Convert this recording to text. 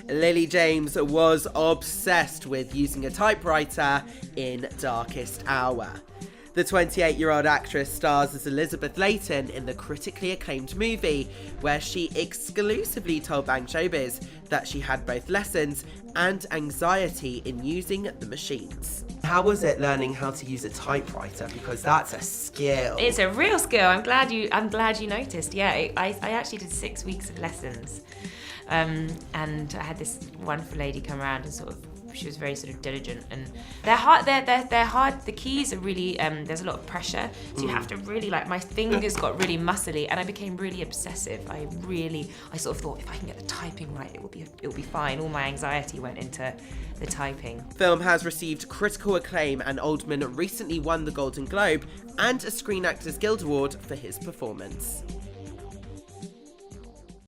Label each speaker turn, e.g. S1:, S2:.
S1: Lily James was obsessed with using a typewriter in Darkest Hour. The 28-year-old actress stars as Elizabeth Layton in the critically acclaimed movie, where she exclusively told Bang Showbiz that she had both lessons and anxiety in using the machines. How was it learning how to use a typewriter? Because that's a skill.
S2: It's a real skill. I'm glad you noticed. Yeah, I actually did 6 weeks of lessons, and I had this wonderful lady come around and she was very sort of diligent, and they're hard. The keys are really there's a lot of pressure, so you have to really, like, my fingers got really muscly, and I became really obsessive. I sort of thought, if I can get the typing right, it will be fine. All my anxiety went into the typing.
S1: Film has received critical acclaim, and Oldman recently won the Golden Globe and a Screen Actors Guild Award for his performance.